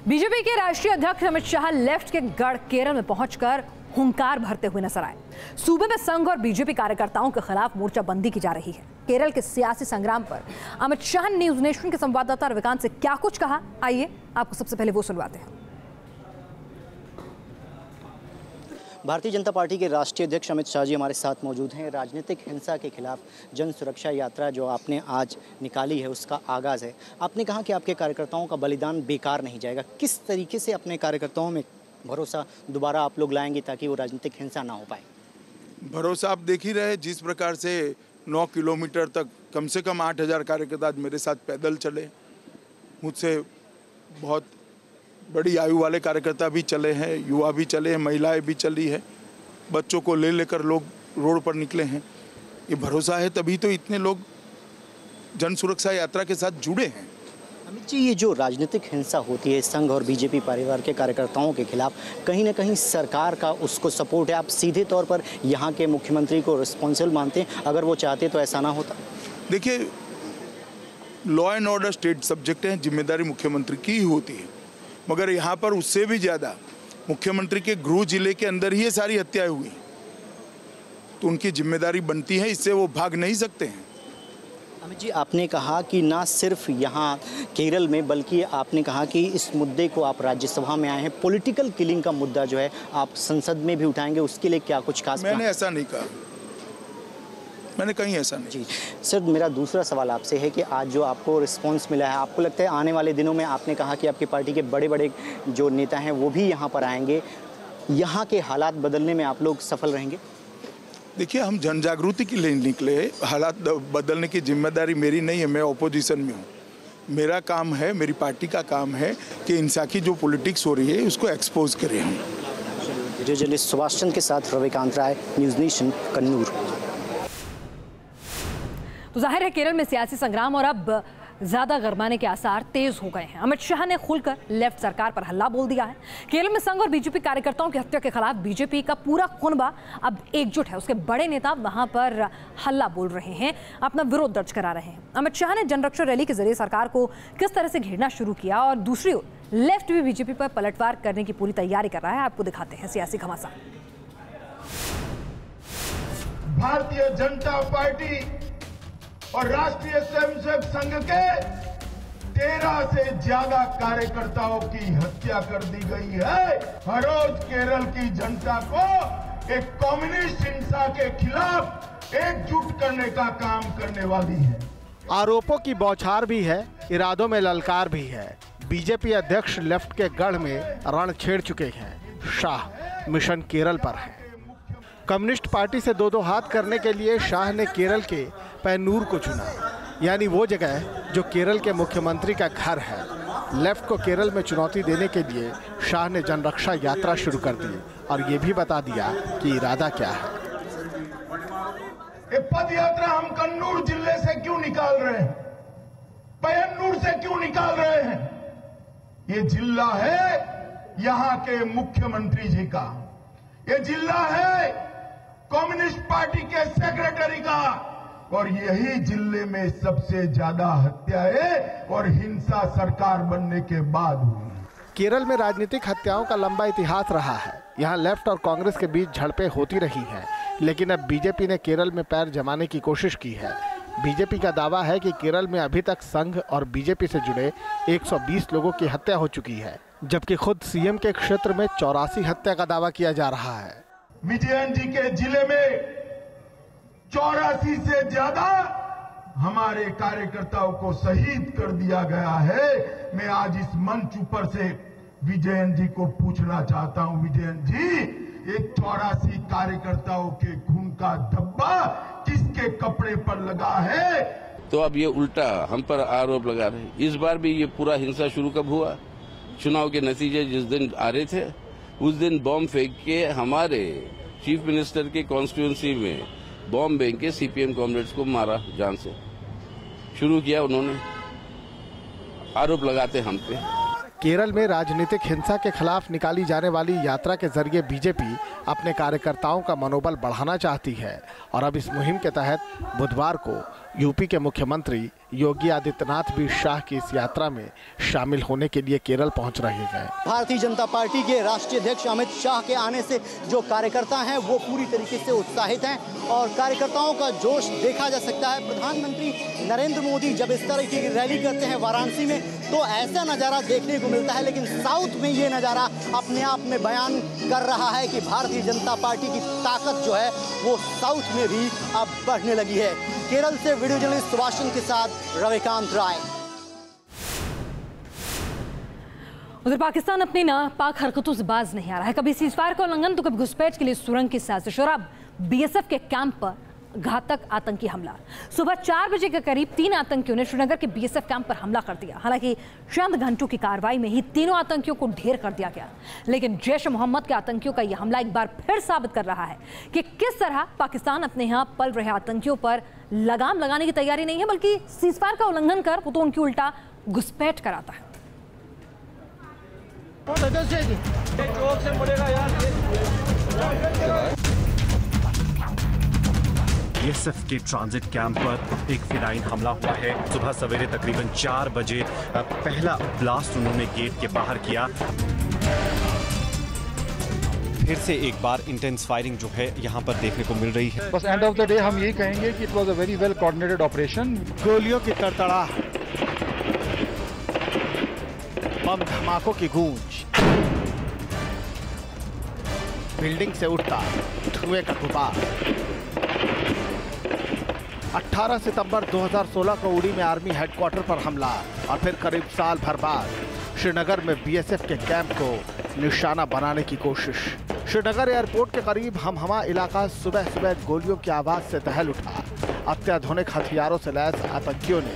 BJP के राष्ट्रीय अध्यक्ष अमित शाह लेफ्ट के गढ़ केरल में पहुंचकर हुंकार भरते हुए नजर आए। सूबे में संघ और बीजेपी कार्यकर्ताओं के खिलाफ मोर्चाबंदी की जा रही है। केरल के सियासी संग्राम पर अमित शाह ने न्यूज नेशन के संवाददाता रविकांत से क्या कुछ कहा, आइए आपको सबसे पहले वो सुनवाते हैं। भारतीय जनता पार्टी के राष्ट्रीय अध्यक्ष अमित शाह जी हमारे साथ मौजूद हैं। राजनीतिक हिंसा के खिलाफ जन सुरक्षा यात्रा जो आपने आज निकाली है उसका आगाज़ है। आपने कहा कि आपके कार्यकर्ताओं का बलिदान बेकार नहीं जाएगा। किस तरीके से अपने कार्यकर्ताओं में भरोसा दोबारा आप लोग लाएंगे ताकि वो राजनीतिक हिंसा ना हो पाए? भरोसा आप देख ही रहे, जिस प्रकार से 9 किलोमीटर तक कम से कम 8000 कार्यकर्ता मेरे साथ पैदल चले। मुझसे बहुत बड़ी आयु वाले कार्यकर्ता भी चले हैं, युवा भी चले हैं, महिलाएं भी चली है, बच्चों को ले लेकर लोग रोड पर निकले हैं। ये भरोसा है तभी तो इतने लोग जन सुरक्षा यात्रा के साथ जुड़े हैं। अमित जी, ये जो राजनीतिक हिंसा होती है संघ और बीजेपी परिवार के कार्यकर्ताओं के खिलाफ, कहीं ना कहीं सरकार का उसको सपोर्ट है। आप सीधे तौर पर यहाँ के मुख्यमंत्री को रिस्पॉन्सिबल मानते हैं? अगर वो चाहते तो ऐसा ना होता। देखिए, law and order state subject है, जिम्मेदारी मुख्यमंत्री की ही होती है, मगर यहाँ पर उससे भी ज़्यादा मुख्यमंत्री के गृह जिले के अंदर ही ये सारी हत्याएं हुई, तो उनकी जिम्मेदारी बनती है, इससे वो भाग नहीं सकते हैं। अमित जी, आपने कहा कि ना सिर्फ यहाँ केरल में बल्कि आपने कहा कि इस मुद्दे को आप राज्यसभा में आए हैं, पॉलिटिकल किलिंग का मुद्दा जो है आप संसद में भी उठाएंगे, उसके लिए क्या कुछ खास? मैंने ऐसा नहीं कहा, मैंने कहीं ऐसा नहीं। जी सर, मेरा दूसरा सवाल आपसे है कि आज जो आपको रिस्पांस मिला है, आपको लगता है आने वाले दिनों में, आपने कहा कि आपकी पार्टी के बड़े बड़े जो नेता हैं वो भी यहाँ पर आएंगे, यहाँ के हालात बदलने में आप लोग सफल रहेंगे? देखिए, हम जन जागृति के लिए निकले, हालात बदलने की जिम्मेदारी मेरी नहीं है, मैं ऑपोजिशन में हूँ। मेरा काम है, मेरी पार्टी का काम है कि इंसा की जो पॉलिटिक्स हो रही है उसको एक्सपोज करें हम। वीडियो जर्नलिस्ट सुभाष चंद्र के साथ रविकांत राय, न्यूज़ नेशन, कन्नूर। तो जाहिर है केरल में सियासी संग्राम और अब ज्यादा गरमाने के आसार तेज हो गए हैं। अमित शाह ने खुलकर लेफ्ट सरकार पर हल्ला बोल दिया है। केरल में संघ और बीजेपी कार्यकर्ताओं की हत्या के खिलाफ बीजेपी का पूरा कुनबा अब एकजुट है। उसके बड़े नेता वहां पर हल्ला बोल रहे हैं, अपना विरोध दर्ज करा रहे हैं। अमित शाह ने जनरक्षा रैली के जरिए सरकार को किस तरह से घेरना शुरू किया और दूसरी ओर लेफ्ट भी बीजेपी पर पलटवार करने की पूरी तैयारी कर रहा है। आपको दिखाते हैं सियासी घमासान। भारतीय जनता पार्टी और राष्ट्रीय स्वयंसेवक संघ के 13 से ज्यादा कार्यकर्ताओं की हत्या कर दी गई है। हर रोज केरल की जनता को एक कम्युनिस्ट हिंसा के खिलाफ एकजुट करने का काम करने वाली है। आरोपों की बौछार भी है, इरादों में ललकार भी है। बीजेपी अध्यक्ष लेफ्ट के गढ़ में रण छेड़ चुके हैं। शाह मिशन केरल पर है। कम्युनिस्ट पार्टी से दो हाथ करने के लिए शाह ने केरल के पैन्नूर को चुना, यानी वो जगह जो केरल के मुख्यमंत्री का घर है। लेफ्ट को केरल में चुनौती देने के लिए शाह ने जनरक्षा यात्रा शुरू कर दी और ये भी बता दिया कि इरादा क्या है। ये पद यात्रा हम कन्नूर जिले से क्यों निकाल रहे हैं, पैन्नूर से क्यों निकाल रहे हैं? ये जिला है यहाँ के मुख्यमंत्री जी का, ये जिला है कम्युनिस्ट पार्टी के सेक्रेटरी का, और यही जिले में सबसे ज्यादा हत्याएं और हिंसा सरकार बनने के बाद हुई। केरल में राजनीतिक हत्याओं का लंबा इतिहास रहा है। यहाँ लेफ्ट और कांग्रेस के बीच झड़पें होती रही हैं, लेकिन अब बीजेपी ने केरल में पैर जमाने की कोशिश की है। बीजेपी का दावा है कि केरल में अभी तक संघ और बीजेपी से जुड़े 120 लोगों की हत्या हो चुकी है, जबकि खुद सीएम के क्षेत्र में 84 हत्या का दावा किया जा रहा है। विजयन जी के जिले में 84 से ज्यादा हमारे कार्यकर्ताओं को शहीद कर दिया गया है। मैं आज इस मंच ऊपर से विजयन जी को पूछना चाहता हूं, विजयन जी, ये 84 कार्यकर्ताओं के खून का धब्बा किसके कपड़े पर लगा है? तो अब ये उल्टा हम पर आरोप लगा रहे हैं। इस बार भी ये पूरा हिंसा शुरू कब हुआ? चुनाव के नतीजे जिस दिन आ रहे थे उस दिन बॉम्ब फेंक के हमारे चीफ मिनिस्टर के कॉन्स्टिट्यूएंसी में बॉम्ब फेंक के सीपीएम कॉमरेड्स को मारा, जान से शुरू किया उन्होंने। आरोप लगाते हम पे। केरल में राजनीतिक हिंसा के खिलाफ निकाली जाने वाली यात्रा के जरिए बीजेपी अपने कार्यकर्ताओं का मनोबल बढ़ाना चाहती है और अब इस मुहिम के तहत बुधवार को यूपी के मुख्यमंत्री योगी आदित्यनाथ भी शाह की इस यात्रा में शामिल होने के लिए केरल पहुंच रहे हैं। भारतीय जनता पार्टी के राष्ट्रीय अध्यक्ष अमित शाह के आने से जो कार्यकर्ता हैं वो पूरी तरीके से उत्साहित हैं और कार्यकर्ताओं का जोश देखा जा सकता है। प्रधानमंत्री नरेंद्र मोदी जब इस तरह की रैली करते हैं वाराणसी में तो ऐसा नज़ारा देखने को मिलता है, लेकिन साउथ में ये नज़ारा अपने आप में बयान कर रहा है कि भारतीय जनता पार्टी की ताकत जो है वो साउथ में भी अब बढ़ने लगी है। केरल से वीडियो जर्नलिस्ट सुभाषचंद्र के साथ रविकांत राय। उधर पाकिस्तान अपनी नापाक हरकतों से बाज नहीं आ रहा है। कभी सीजफायर का उल्लंघन तो कभी घुसपैठ के लिए सुरंग की साजिश और अब बीएसएफ के कैंप पर घातक आतंकी हमला। सुबह 4 बजे के करीब 3 आतंकियों ने श्रीनगर के बीएसएफ कैंप पर हमला कर दिया। हालांकि चंद घंटों की कार्रवाई में ही तीनों आतंकियों को ढेर कर दिया गया, लेकिन जैश मोहम्मद के आतंकियों का यह हमला एक बार फिर साबित कर रहा है कि किस तरह पाकिस्तान अपने यहाँ पल रहे आतंकियों पर लगाम लगाने की तैयारी नहीं है, बल्कि सीजफायर का उल्लंघन कर वो तो उनकी उल्टा घुसपैठ कराता है। बीएसएफ के ट्रांजिट कैंप पर एक फिदायीन हमला हुआ है। सुबह सवेरे तकरीबन 4 बजे पहला ब्लास्ट उन्होंने गेट के बाहर किया। फिर से एक बार इंटेंस फायरिंग जो है यहाँ पर देखने को मिल रही है। बस एंड ऑफ द डे हम यही कहेंगे कि it was a very well coordinated operation. गोलियों की तड़तड़ाहट, बम धमाकों की गूंज, बिल्डिंग से उठता धुएं का गुबार। 18 सितंबर 2016 को उड़ी में आर्मी हेडक्वार्टर पर हमला और फिर करीब साल भर बाद श्रीनगर में बीएसएफ के कैंप को निशाना बनाने की कोशिश। श्रीनगर एयरपोर्ट के करीब हमहमा इलाका सुबह सुबह गोलियों की आवाज से दहल उठा। अत्याधुनिक हथियारों से लैस आतंकियों ने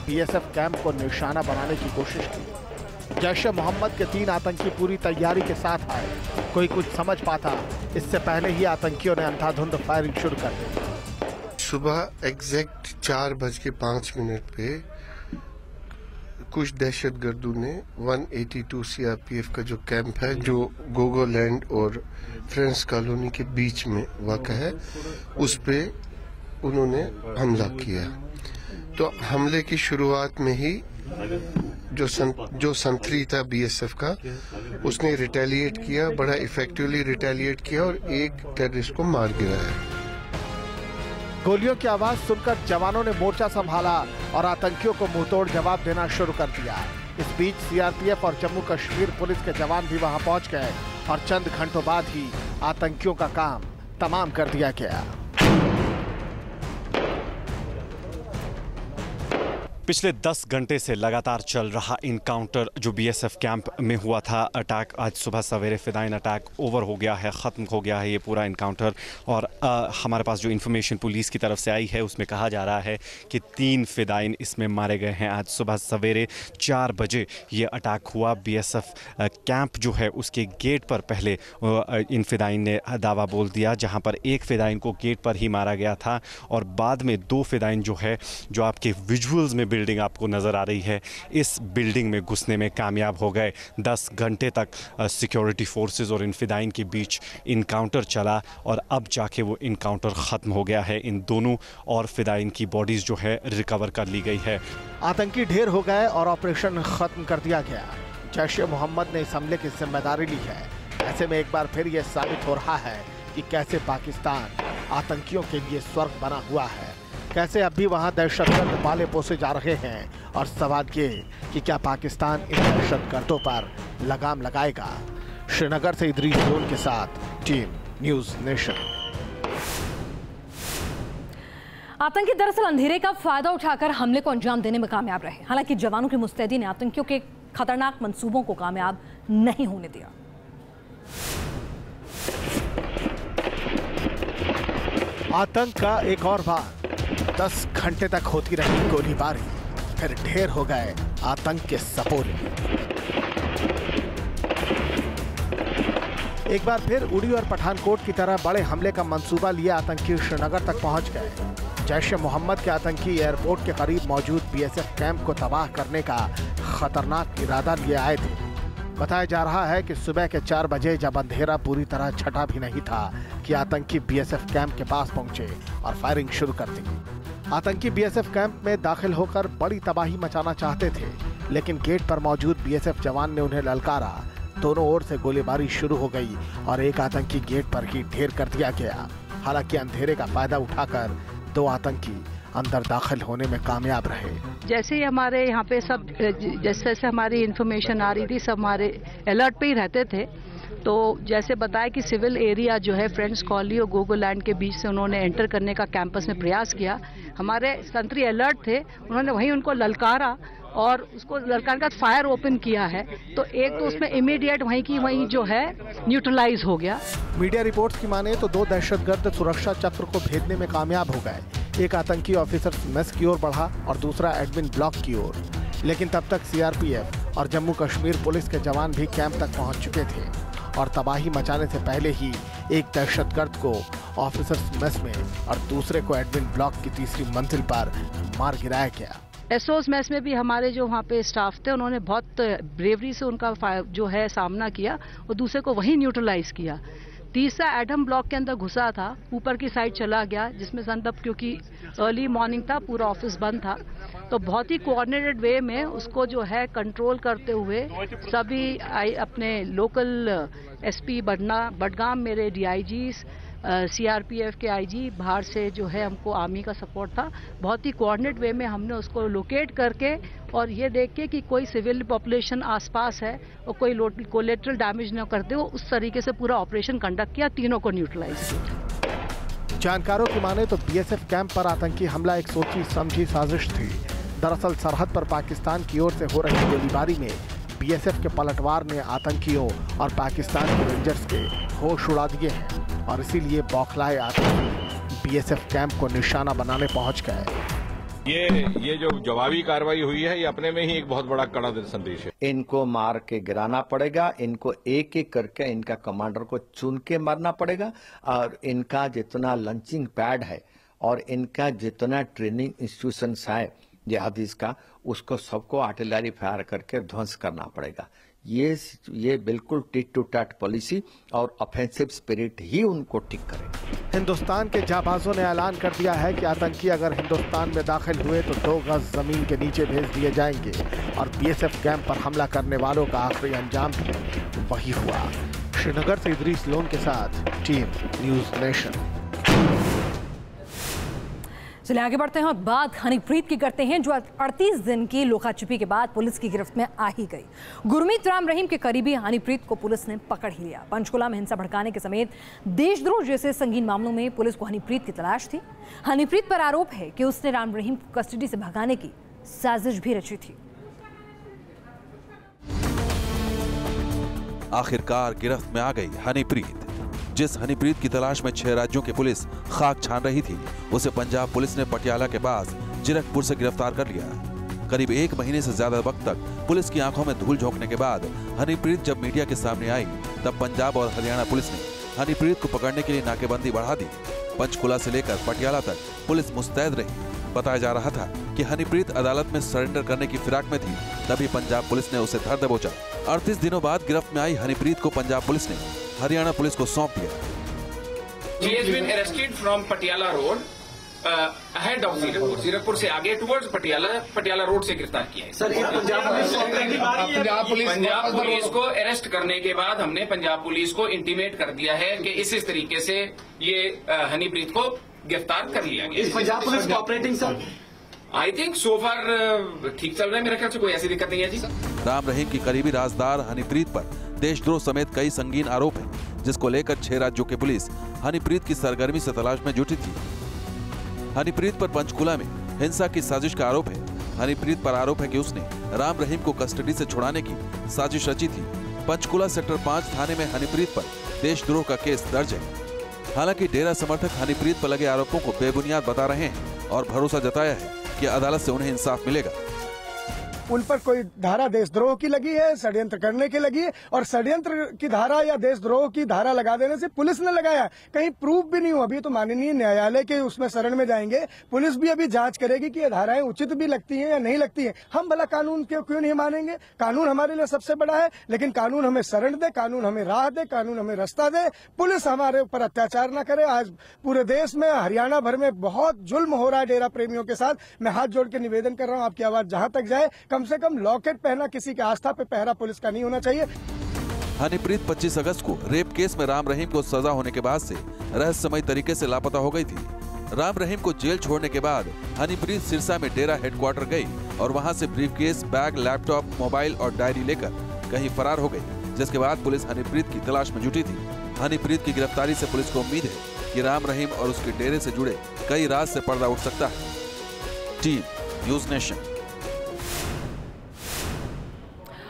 बीएसएफ कैंप को निशाना बनाने की कोशिश की। जैश मोहम्मद के 3 आतंकी पूरी तैयारी के साथ आए। कोई कुछ समझ पाता इससे पहले ही आतंकियों ने अंधाधुंध फायरिंग शुरू कर दी। सुबह एग्जैक्ट 4:05 पे कुछ दहशतगर्दों ने 182 सीआरपीएफ का जो कैंप है जो गोगोलैंड और फ्रेंड्स कॉलोनी के बीच में वाक़ा है, उस पे उन्होंने हमला किया। तो हमले की शुरुआत में ही जो संतरी था बीएसएफ का, उसने रिटेलिएट किया, बड़ा इफेक्टिवली रिटेलिएट किया और एक टेररिस्ट को मार गिराया। गोलियों की आवाज सुनकर जवानों ने मोर्चा संभाला और आतंकियों को मुंहतोड़ जवाब देना शुरू कर दिया। इस बीच सीआरपीएफ और जम्मू कश्मीर पुलिस के जवान भी वहां पहुंच गए और चंद घंटों बाद ही आतंकियों का काम तमाम कर दिया गया। पिछले 10 घंटे से लगातार चल रहा इनकाउंटर जो बीएसएफ कैंप में हुआ था, अटैक आज सुबह सवेरे फिदायीन अटैक ओवर हो गया है, ख़त्म हो गया है ये पूरा इनकाउंटर। और हमारे पास जो इन्फॉर्मेशन पुलिस की तरफ से आई है उसमें कहा जा रहा है कि 3 फिदायीन इसमें मारे गए हैं। आज सुबह सवेरे 4 बजे ये अटैक हुआ। बीएसएफ कैंप जो है उसके गेट पर पहले इन फिदायीन ने दावा बोल दिया, जहाँ पर एक फ़िदायीन को गेट पर ही मारा गया था और बाद में 2 फिदायीन जो है, जो आपके विजुअल्स में बिल्डिंग आपको नजर आ रही है, इस बिल्डिंग में घुसने में कामयाब हो गए। 10 घंटे तक सिक्योरिटी फोर्सेस और इन फिदायीन के बीच इनकाउंटर चला और अब जाके वो इनकाउंटर ख़त्म हो गया है। इन दोनों और फिदायीन की बॉडीज जो है रिकवर कर ली गई है। आतंकी ढेर हो गए और ऑपरेशन खत्म कर दिया गया। जैश मोहम्मद ने इस हमले की जिम्मेदारी ली है। ऐसे में एक बार फिर यह साबित हो रहा है कि कैसे पाकिस्तान आतंकियों के लिए स्वर्ग बना हुआ है, कैसे अब भी वहां दहशतगर्द पाले पोसे जा रहे हैं और सवाल ये कि क्या पाकिस्तान इन दहशतगर्दों पर लगाम लगाएगा। श्रीनगर से इदरीस लोन के साथ टीम न्यूज़ नेशन। आतंकी दरअसल अंधेरे का फायदा उठाकर हमले को अंजाम देने में कामयाब रहे। हालांकि जवानों की मुस्तैदी ने आतंकियों के खतरनाक मंसूबों को कामयाब नहीं होने दिया। आतंक का एक और बार 10 घंटे तक होती रही गोलीबारी, फिर ढेर हो गए आतंक के सपोरे। एक बार फिर उड़ी और पठानकोट की तरह बड़े हमले का मंसूबा लिए आतंकी श्रीनगर तक पहुंच गए। जैश मोहम्मद के आतंकी एयरपोर्ट के करीब मौजूद बीएसएफ कैंप को तबाह करने का खतरनाक इरादा लिए आए थे। बताया जा रहा है कि सुबह के 4 बजे जब अंधेरा पूरी तरह छटा भी नहीं था कि आतंकी बीएसएफ कैंप के पास पहुंचे और फायरिंग शुरू कर दी। आतंकी बीएसएफ कैंप में दाखिल होकर बड़ी तबाही मचाना चाहते थे, लेकिन गेट पर मौजूद बीएसएफ जवान ने उन्हें ललकारा। दोनों ओर से गोलीबारी शुरू हो गई और एक आतंकी गेट पर ही ढेर कर दिया गया। हालांकि अंधेरे का फायदा उठाकर 2 आतंकी अंदर दाखिल होने में कामयाब रहे। जैसे ही हमारे यहाँ पे सब जैसे हमारी इन्फॉर्मेशन आ रही थी, सब हमारे अलर्ट पे ही रहते थे। तो जैसे बताया कि सिविल एरिया जो है फ्रेंड्स कॉलोनी और गोगोलैंड के बीच से उन्होंने एंटर करने का कैंपस में प्रयास किया। हमारे संतरी अलर्ट थे, उन्होंने वहीं उनको ललकारा और उसको ललकार का फायर ओपन किया है। तो एक तो उसमें इमीडिएट वहीं की वहीं जो है न्यूट्रलाइज हो गया। मीडिया रिपोर्ट्स की माने तो 2 दहशतगर्द सुरक्षा चक्र को भेदने में कामयाब हो गए। एक आतंकी ऑफिसर मेस की ओर बढ़ा और दूसरा एडमिन ब्लॉक की ओर, लेकिन तब तक सीआरपीएफ और जम्मू कश्मीर पुलिस के जवान भी कैंप तक पहुंच चुके थे और तबाही मचाने से पहले ही एक दहशतगर्द को ऑफिसर्स मेस में और दूसरे को एडमिन ब्लॉक की तीसरी मंजिल पर मार गिराया गया। एसओस मेस में भी हमारे जो वहाँ पे स्टाफ थे, उन्होंने बहुत ब्रेवरी से उनका जो है सामना किया और दूसरे को वहीं न्यूट्रलाइज किया। तीसरा एडम ब्लॉक के अंदर घुसा था, ऊपर की साइड चला गया, जिसमें संदर्भ क्योंकि अर्ली मॉर्निंग था, पूरा ऑफिस बंद था, तो बहुत ही कोऑर्डिनेटेड वे में उसको जो है कंट्रोल करते हुए सभी अपने लोकल एसपी बडगाम, मेरे डीआईजीज, सीआरपीएफ के आईजी, बाहर से जो है हमको आर्मी का सपोर्ट था। बहुत ही कोऑर्डिनेट वे में हमने उसको लोकेट करके और ये देख के कि कोई सिविल पॉपुलेशन आसपास है और कोई कोलेटरल डैमेज न करते हो, उस तरीके से पूरा ऑपरेशन कंडक्ट किया, तीनों को न्यूट्रलाइज किया। जानकारों की माने तो बीएसएफ कैंप पर आतंकी हमला एक सोची समझी साजिश थी। दरअसल सरहद पर पाकिस्तान की ओर से हो रही गोलीबारी में बीएसएफ के पलटवार ने आतंकियों और पाकिस्तान के रेंजर्स के होश उड़ा दिए हैं और इसीलिए बौखलाए आतंकी बीएसएफ कैंप को निशाना बनाने पहुंच गए। ये जो जवाबी कार्रवाई हुई है, ये अपने में ही एक बहुत बड़ा कड़ा संदेश है। इनको मार के गिराना पड़ेगा, इनको एक एक करके इनका कमांडर को चुन के मारना पड़ेगा और इनका जितना लंचिंग पैड है और इनका जितना ट्रेनिंग इंस्टीट्यूशंस है जिहादीज का, उसको सबको आर्टिलरी फायर करके ध्वंस करना पड़ेगा। ये बिल्कुल टिट टू टैट पॉलिसी और ऑफेंसिव स्पिरिट ही उनको ठीक करे। हिंदुस्तान के जाबाजों ने ऐलान कर दिया है कि आतंकी अगर हिंदुस्तान में दाखिल हुए तो 2 गज जमीन के नीचे भेज दिए जाएंगे और बीएसएफ कैंप पर हमला करने वालों का आखिरी अंजाम भी वही हुआ। श्रीनगर से इदरीस लोन के साथ टीम न्यूज नेशन। चलिए आगे बढ़ते हैं और बात हनीप्रीत की करते हैं, जो 38 दिन की लुका-छिपी के बाद पुलिस की गिरफ्त में आ ही गई। गुरमीत राम रहीम के करीबी हनीप्रीत को पुलिस ने पकड़ ही लिया। पंचकुला में हिंसा भड़काने के समेत देशद्रोह जैसे संगीन मामलों में पुलिस को हनीप्रीत की तलाश थी। हनीप्रीत पर आरोप है कि उसने राम रहीम को कस्टडी से भगाने की साजिश भी रची थी। आखिरकार गिरफ्त में आ गई हनीप्रीत। जिस हनीप्रीत की तलाश में 6 राज्यों की पुलिस खाक छान रही थी, उसे पंजाब पुलिस ने पटियाला के पास जीरकपुर से गिरफ्तार कर लिया। करीब 1 महीने से ज्यादा वक्त तक पुलिस की आंखों में धूल झोंकने के बाद हनीप्रीत जब मीडिया के सामने आई, तब पंजाब और हरियाणा पुलिस ने हनीप्रीत को पकड़ने के लिए नाकेबंदी बढ़ा दी। पंचकुला से लेकर पटियाला तक पुलिस मुस्तैद रही। बताया जा रहा था कि हनीप्रीत अदालत में सरेंडर करने की फिराक में थी, तभी पंजाब पुलिस ने उसे धर दबोचा। 38 दिनों बाद गिरफ्त में आई हनीप्रीत को पंजाब पुलिस ने हरियाणा पुलिस को सौंप दिया। He has been arrested from Patiala Road, ahead of Zirakpur. Zirakpur से आगे towards Patiala Road से गिरफ्तार किया है। सर, पंजाब पुलिस को अरेस्ट करने के बाद हमने पंजाब पुलिस को इंटीमेट कर दिया है कि इस तरीके से ये हनीप्रीत को गिरफ्तार कर लिया गया। Punjab police cooperating sir? I think so far ठीक चल रहा है, मेरे ख्याल से कोई ऐसी दिक्कत नहीं है जी। राम रहीम की करीबी राजदार हनीप्रीत पर देशद्रोह समेत कई संगीन आरोप हैं, जिसको लेकर 6 राज्यों की पुलिस हनीप्रीत की सरगर्मी से तलाश में जुटी थी। हनीप्रीत पर पंचकुला में हिंसा की साजिश का आरोप है। हनीप्रीत पर आरोप है कि उसने राम रहीम को कस्टडी से छुड़ाने की साजिश रची थी। पंचकुला सेक्टर 5 थाने में हनीप्रीत पर देशद्रोह का केस दर्ज है। हालांकि डेरा समर्थक हनीप्रीत पर लगे आरोपों को बेबुनियाद बता रहे हैं और भरोसा जताया है कि अदालत से उन्हें इंसाफ मिलेगा। उन पर कोई धारा देशद्रोह की लगी है, षड्यंत्र करने की लगी है, और षड्यंत्र की धारा या देशद्रोह की धारा लगा देने से पुलिस ने लगाया, कहीं प्रूफ भी नहीं हुआ। अभी तो माननीय न्यायालय के उसमें शरण में जाएंगे, पुलिस भी अभी जांच करेगी कि ये धाराएं उचित भी लगती हैं या नहीं लगती हैं। हम भला कानून क्यों नहीं मानेंगे? कानून हमारे लिए सबसे बड़ा है, लेकिन कानून हमें शरण दे, कानून हमें राह दे, कानून हमें रास्ता दे, पुलिस हमारे ऊपर अत्याचार न करे। आज पूरे देश में, हरियाणा भर में बहुत जुल्म हो रहा है डेरा प्रेमियों के साथ। मैं हाथ जोड़ के निवेदन कर रहा हूं, आपकी आवाज जहां तक जाए, कम से कम लॉकेट पहना किसी की आस्था पे पहरा पुलिस का नहीं होना चाहिए। हनीप्रीत 25 अगस्त को रेप केस में राम रहीम को सजा होने के बाद से रहस्यमय तरीके से लापता हो गई थी। राम रहीम को जेल छोड़ने के बाद हनीप्रीत सिरसा में डेरा हेडक्वार्टर गई और वहां से ब्रीफकेस, बैग, लैपटॉप, मोबाइल और डायरी लेकर कहीं फरार हो गई, जिसके बाद पुलिस हनीप्रीत की तलाश में जुटी थी। हनीप्रीत की गिरफ्तारी से पुलिस को उम्मीद है कि राम रहीम और उसके डेरे से जुड़े कई राज से पर्दा उठ सकता है। Team news nation.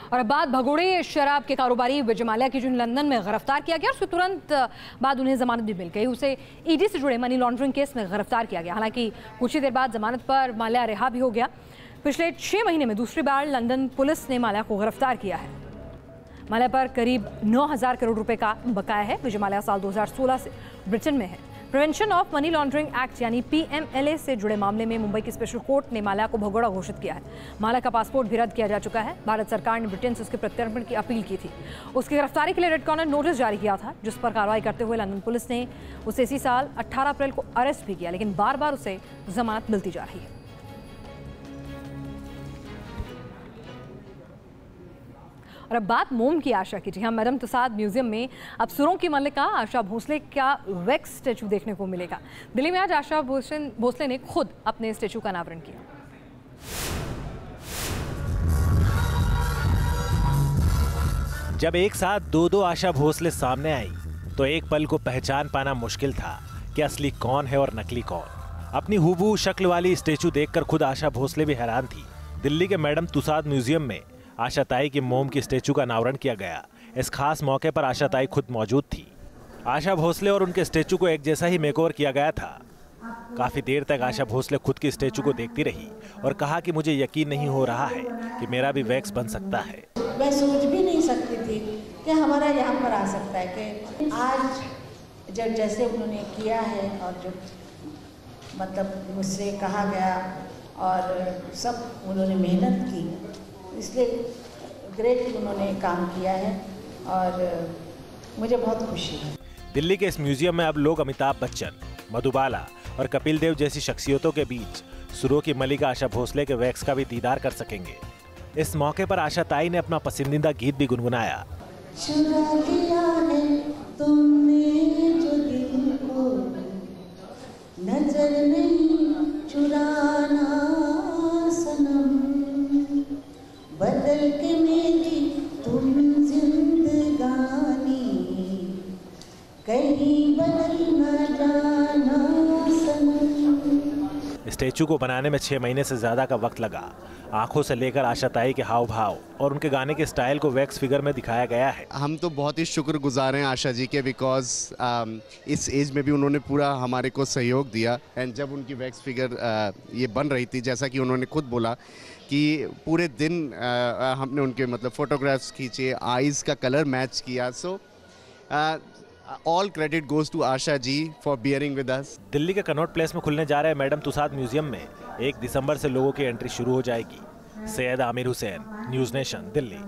और अब बात भगोड़े शराब के कारोबारी विजय माल्या की, जो लंदन में गिरफ्तार किया गया, उसके तुरंत बाद उन्हें जमानत भी मिल गई। उसे ईडी से जुड़े मनी लॉन्ड्रिंग केस में गिरफ्तार किया गया। हालांकि कुछ ही देर बाद जमानत पर माल्या रिहा भी हो गया। पिछले 6 महीने में दूसरी बार लंदन पुलिस ने माल्या को गिरफ्तार किया है। माल्या पर करीब 9,000 करोड़ रुपए का बकाया है। विजय माल्या साल 2016 से ब्रिटेन में है। Prevention of money laundering act यानी PMLA से जुड़े मामले में मुंबई की स्पेशल कोर्ट ने माल्या को भगोड़ा घोषित किया है। माल्या का पासपोर्ट भी रद्द किया जा चुका है। भारत सरकार ने ब्रिटेन से उसके प्रत्यर्पण की अपील की थी। उसकी गिरफ्तारी के लिए रेड कॉर्नर नोटिस जारी किया था, जिस पर कार्रवाई करते हुए लंदन पुलिस ने उसे इसी साल 18 अप्रैल को अरेस्ट भी किया, लेकिन बार बार उसे जमानत मिलती जा रही है। और अब बात मोम की आशा की। जी हाँ, मैडम तुसाद म्यूजियम में अब सुरों की मल्लिका आशा भोसले का वैक्स स्टैचू देखने को मिलेगा। दिल्ली में आज आशा भोसले ने खुद अपने स्टैचू का अनावरण किया। जब एक साथ दो आशा भोसले सामने आई तो एक पल को पहचान पाना मुश्किल था कि असली कौन है और नकली कौन। अपनी हूबहू शक्ल वाली स्टैचू देखकर खुद आशा भोसले भी हैरान थी। दिल्ली के मैडम तुसाद म्यूजियम में आशा ताई की मोम की स्टैचू का अनावरण किया गया। इस खास मौके पर आशा ताई खुद मौजूद थी। आशा भोसले और उनके स्टैचू को एक जैसा ही मेकओवर किया गया था। काफी देर तक आशा भोसले खुद की स्टैचू को देखती रही और कहा कि मुझे यकीन नहीं हो रहा है कि मेरा भी वैक्स बन सकता है। मैं सोच भी नहीं सकती थी कि हमारा यहाँ पर आ सकता है, कि आज जब जैसे उन्होंने किया है और जो मतलब मुझसे कहा गया और सब उन्होंने मेहनत की, इसलिए ग्रेट उन्होंने काम किया है और मुझे बहुत खुशी है। दिल्ली के इस म्यूजियम में अब लोग अमिताभ बच्चन, मधुबाला और कपिल देव जैसी शख्सियतों के बीच सुरों की मल्लिका आशा भोसले के वैक्स का भी दीदार कर सकेंगे। इस मौके पर आशा ताई ने अपना पसंदीदा गीत भी गुनगुनाया। चुरा लिया है तुमने जो दिल को, नजर नहीं चुराना सनम, बदल के मेरी तुम जिंदगानी, कहीं बदल न जाना सनम। स्टैचू को बनाने में 6 महीने से ज्यादा का वक्त लगा। आंखों से लेकर आशा ताई के हाव भाव और उनके गाने के स्टाइल को वैक्स फिगर में दिखाया गया है। हम तो बहुत ही शुक्रगुजार हैं आशा जी के, बिकॉज इस एज में भी उन्होंने पूरा हमारे को सहयोग दिया। एंड जब उनकी वैक्स फिगर ये बन रही थी, जैसा कि उन्होंने खुद बोला कि पूरे दिन हमने उनके मतलब फोटोग्राफ्स खींचे, आईज का कलर मैच किया। So all credit goes to Asha ji for bearing with us. Delhi के कनॉट प्लेस में खुलने जा रहे मैडम तुसाद म्यूजियम में 1 दिसंबर से लोगों की एंट्री शुरू हो जाएगी। Syed Aamir Hussain, news nation, Delhi.